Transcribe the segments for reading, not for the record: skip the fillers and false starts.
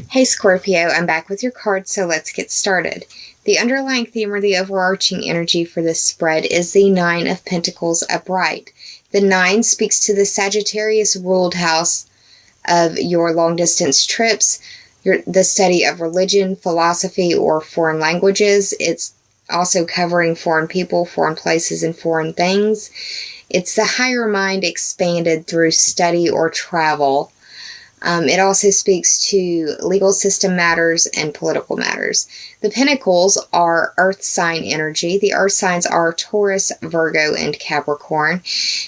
Hey Scorpio, I'm back with your cards, so let's get started. The underlying theme or the overarching energy for this spread is the Nine of Pentacles upright. The Nine speaks to the Sagittarius ruled house of your long-distance trips, the study of religion, philosophy, or foreign languages. It's also covering foreign people, foreign places, and foreign things. It's the higher mind expanded through study or travel. It also speaks to legal system matters and political matters. The Pentacles are earth sign energy. The earth signs are Taurus, Virgo, and Capricorn.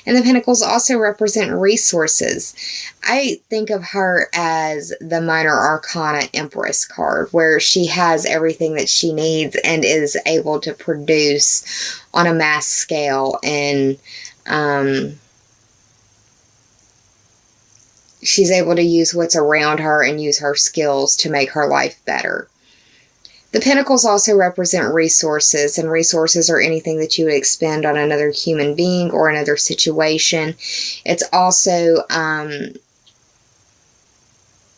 And the Pentacles also represent resources. I think of her as the Minor Arcana Empress card, where she has everything that she needs and is able to produce on a mass scale, and she's able to use what's around her and use her skills to make her life better. The Pentacles also represent resources, and resources are anything that you would expend on another human being or another situation. It's also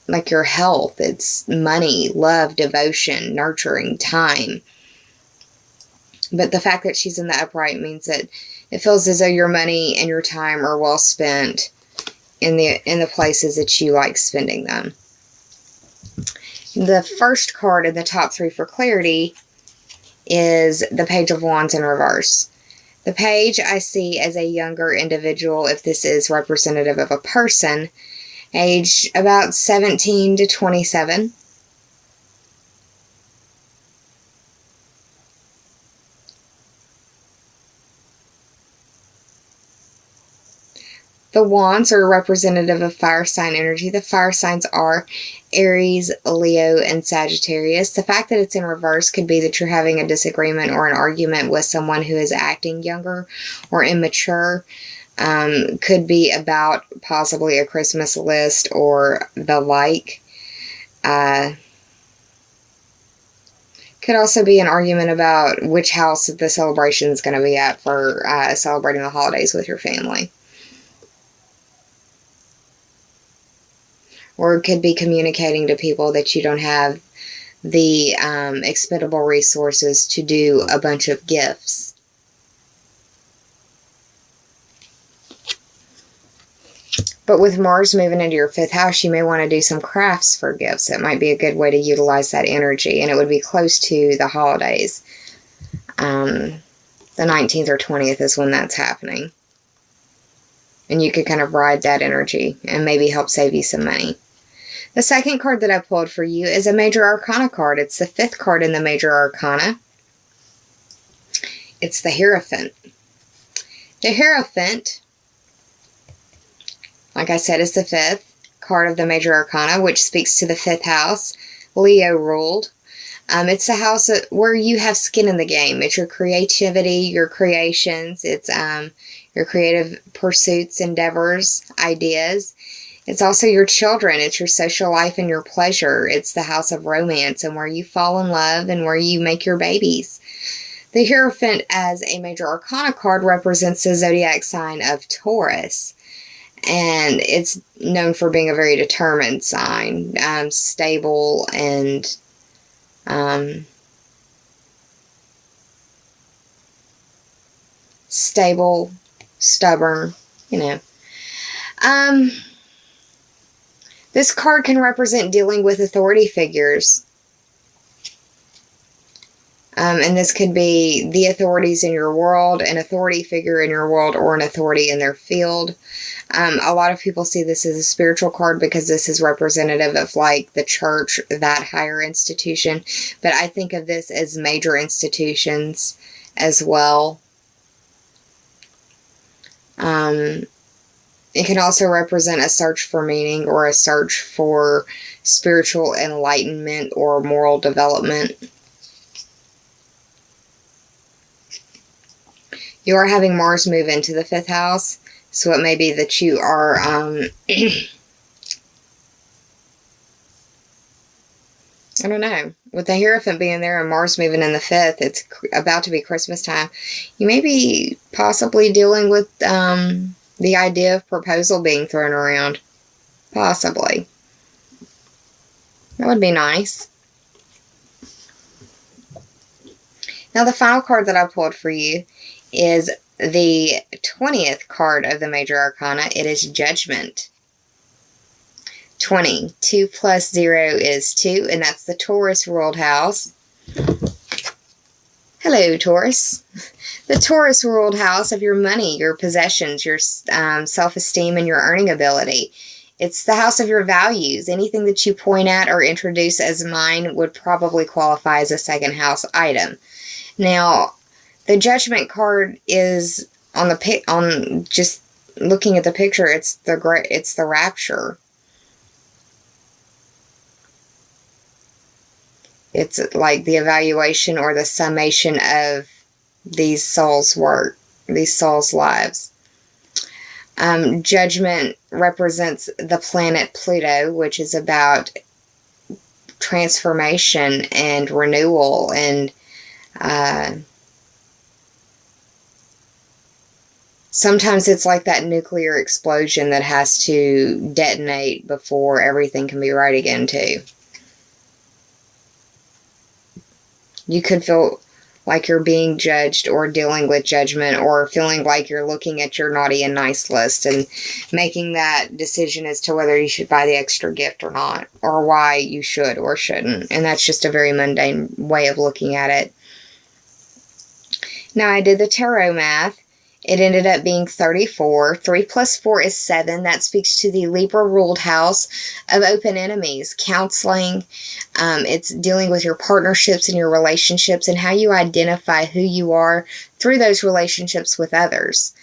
like your health. It's money, love, devotion, nurturing, time. But the fact that she's in the upright means that it feels as though your money and your time are well spent in the places that you like spending them. The first card in the top three for clarity is the Page of Wands in reverse. The page I see as a younger individual, if this is representative of a person, aged about 17 to 27. The wands are representative of fire sign energy. The fire signs are Aries, Leo, and Sagittarius. The fact that it's in reverse could be that you're having a disagreement or an argument with someone who is acting younger or immature. Could be about possibly a Christmas list or the like. Could also be an argument about which house the celebration is going to be at for celebrating the holidays with your family. Or it could be communicating to people that you don't have the expendable resources to do a bunch of gifts. But with Mars moving into your 5th house, you may want to do some crafts for gifts. It might be a good way to utilize that energy. And it would be close to the holidays. The 19th or 20th is when that's happening. And you could kind of ride that energy and maybe help save you some money. The second card that I pulled for you is a Major Arcana card. It's the 5th card in the Major Arcana. It's the Hierophant. The Hierophant, like I said, is the 5th card of the Major Arcana, which speaks to the 5th house, Leo ruled. It's the house where you have skin in the game. It's your creativity, your creations. It's your creative pursuits, endeavors, ideas. It's also your children. It's your social life and your pleasure. It's the house of romance and where you fall in love and where you make your babies. The Hierophant as a Major Arcana card represents the zodiac sign of Taurus. And it's known for being a very determined sign, stable and stable, stubborn, you know. This card can represent dealing with authority figures. And this could be the authorities in your world, an authority figure in your world, or an authority in their field. A lot of people see this as a spiritual card because this is representative of like the church, that higher institution. But I think of this as major institutions as well. It can also represent a search for meaning or a search for spiritual enlightenment or moral development. You are having Mars move into the 5th house, so it may be that you are I don't know. With the Hierophant being there and Mars moving in the 5th, it's about to be Christmas time. You may be possibly dealing with the idea of proposal being thrown around. Possibly. That would be nice. Now, the final card that I pulled for you is the 20th card of the Major Arcana. It is Judgment. 20. 2 plus 0 is 2, and that's the Taurus ruled house. Hello, Taurus. The Taurus ruled house of your money, your possessions, your self-esteem, and your earning ability. It's the house of your values. Anything that you point at or introduce as mine would probably qualify as a second house item. Now, the Judgment card is on just looking at the picture. It's the Rapture. It's like the evaluation or the summation of these souls' work, these souls' lives. Judgment represents the planet Pluto, which is about transformation and renewal, and sometimes it's like that nuclear explosion that has to detonate before everything can be right again, too. You could feel like you're being judged or dealing with judgment, or feeling like you're looking at your naughty and nice list and making that decision as to whether you should buy the extra gift or not, or why you should or shouldn't. And that's just a very mundane way of looking at it. Now, I did the tarot math. It ended up being 34. 3 plus 4 is 7. That speaks to the Libra ruled house of open enemies, counseling. It's dealing with your partnerships and your relationships and how you identify who you are through those relationships with others.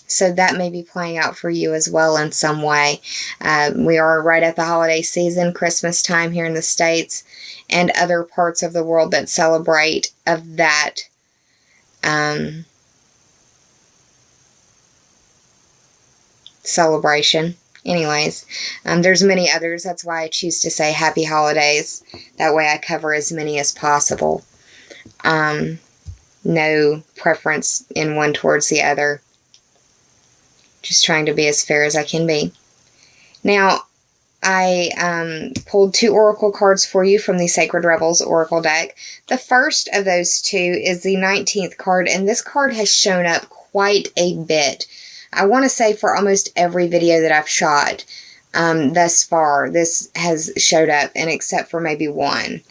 So that may be playing out for you as well in some way. We are right at the holiday season, Christmas time here in the States, and other parts of the world that celebrate of that celebration. Anyways, there's many others. That's why I choose to say happy holidays. That way I cover as many as possible. No preference in one towards the other. Just trying to be as fair as I can be. Now, I pulled 2 oracle cards for you from the Sacred Rebels Oracle deck. The first of those 2 is the 19th card, and this card has shown up quite a bit. I want to say for almost every video that I've shot thus far, this has showed up, and except for maybe one.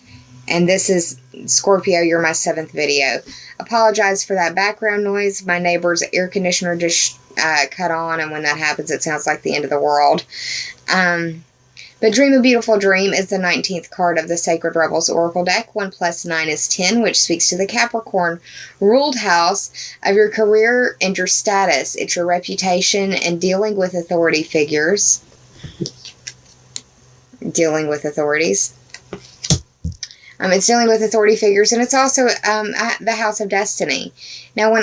And this is Scorpio, you're my 7th video. Apologize for that background noise. My neighbor's air conditioner just cut on, and when that happens, it sounds like the end of the world. But Dream a Beautiful Dream is the 19th card of the Sacred Rebels Oracle deck. 1 plus 9 is 10, which speaks to the Capricorn ruled house of your career and your status. It's your reputation and dealing with authority figures. Dealing with authorities. It's dealing with authority figures, and it's also the House of Destiny. Now, when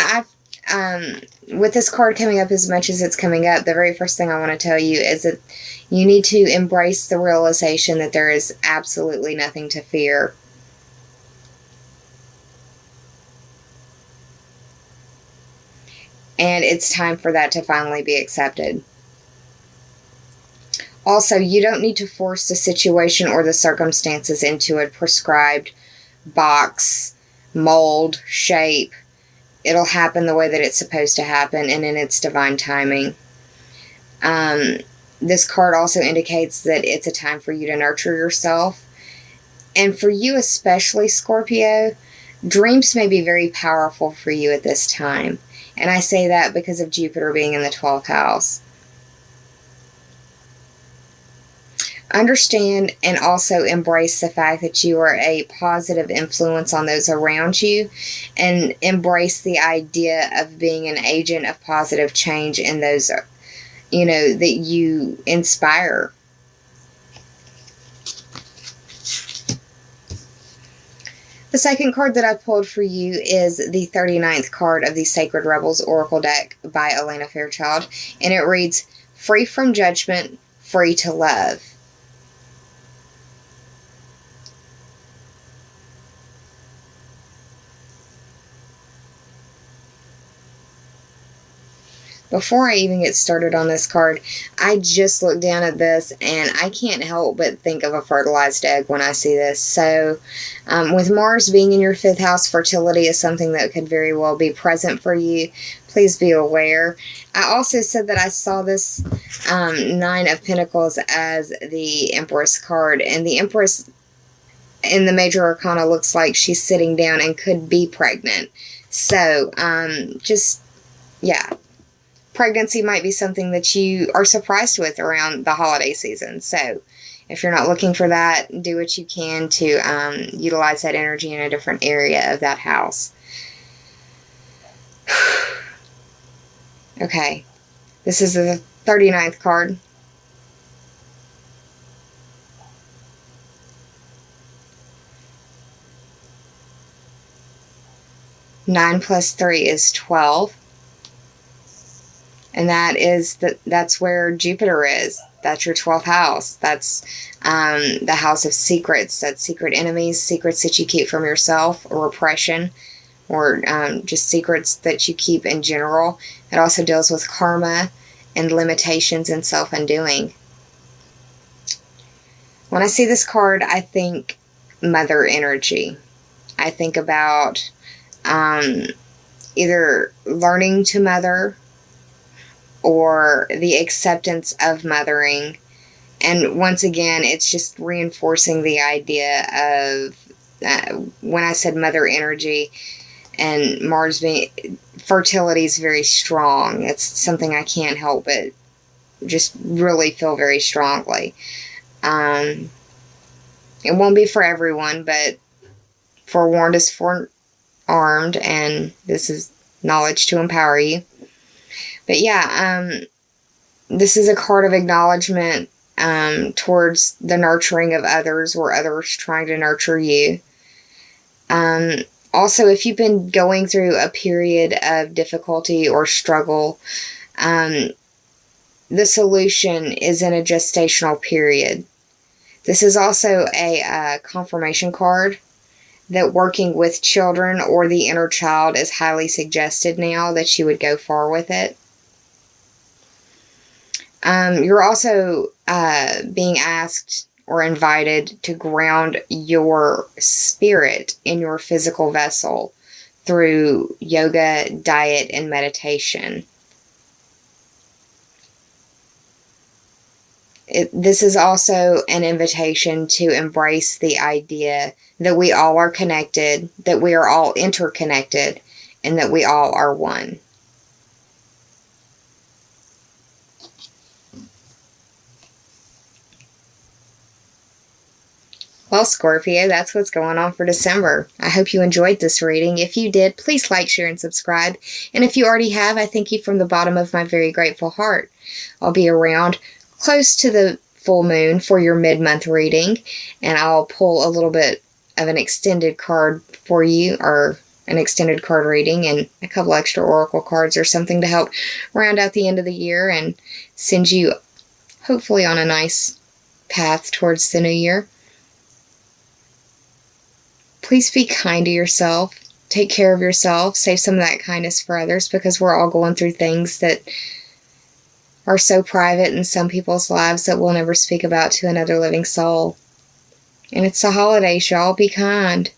with this card coming up as much as it's coming up, the very first thing I want to tell you is that you need to embrace the realization that there is absolutely nothing to fear. And it's time for that to finally be accepted. Also, you don't need to force the situation or the circumstances into a prescribed box, mold, shape. It'll happen the way that it's supposed to happen and in its divine timing. This card also indicates that it's a time for you to nurture yourself. And for you especially, Scorpio, dreams may be very powerful for you at this time. And I say that because of Jupiter being in the 12th house. Understand and also embrace the fact that you are a positive influence on those around you, and embrace the idea of being an agent of positive change in those, that you inspire. The second card that I pulled for you is the 39th card of the Sacred Rebels Oracle deck by Elena Fairchild, and it reads, Free from judgment, free to love. Before I even get started on this card, I just looked down at this and I can't help but think of a fertilized egg when I see this. So with Mars being in your 5th house, fertility is something that could very well be present for you. Please be aware. I also said that I saw this 9 of Pentacles as the Empress card, and the Empress in the Major Arcana looks like she's sitting down and could be pregnant. So yeah. Pregnancy might be something that you are surprised with around the holiday season. So if you're not looking for that, do what you can to utilize that energy in a different area of that house. Okay, this is the 39th card. Nine plus 3 is 12. And that's where Jupiter is. That's your 12th house. That's the house of secrets. That's secret enemies, secrets that you keep from yourself, or repression, or just secrets that you keep in general. It also deals with karma and limitations and self-undoing. When I see this card, I think mother energy. I think about either learning to mother or the acceptance of mothering. And once again, it's just reinforcing the idea of when I said mother energy and Mars being, fertility is very strong. It's something I can't help but just really feel very strongly. It won't be for everyone, but forewarned is forearmed, and this is knowledge to empower you. But yeah, this is a card of acknowledgement towards the nurturing of others, or others trying to nurture you. Also, if you've been going through a period of difficulty or struggle, the solution is in a gestational period. This is also a confirmation card that working with children or the inner child is highly suggested now, that you would go far with it. You're also being asked or invited to ground your spirit in your physical vessel through yoga, diet, and meditation. This is also an invitation to embrace the idea that we all are connected, that we are all interconnected, and that we all are one. Well, Scorpio, that's what's going on for December. I hope you enjoyed this reading. If you did, please like, share, and subscribe. And if you already have, I thank you from the bottom of my very grateful heart. I'll be around close to the full moon for your mid-month reading, and I'll pull a little bit of an extended card for you, or an extended card reading, and a couple extra oracle cards or something to help round out the end of the year and send you hopefully on a nice path towards the new year. Please be kind to yourself. Take care of yourself. Save some of that kindness for others, because we're all going through things that are so private in some people's lives that we'll never speak about to another living soul. And it's the holidays, y'all. Be kind.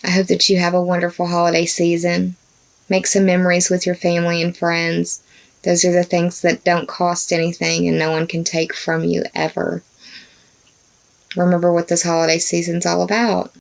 I hope that you have a wonderful holiday season. Make some memories with your family and friends. Those are the things that don't cost anything and no one can take from you ever. Remember what this holiday season's all about.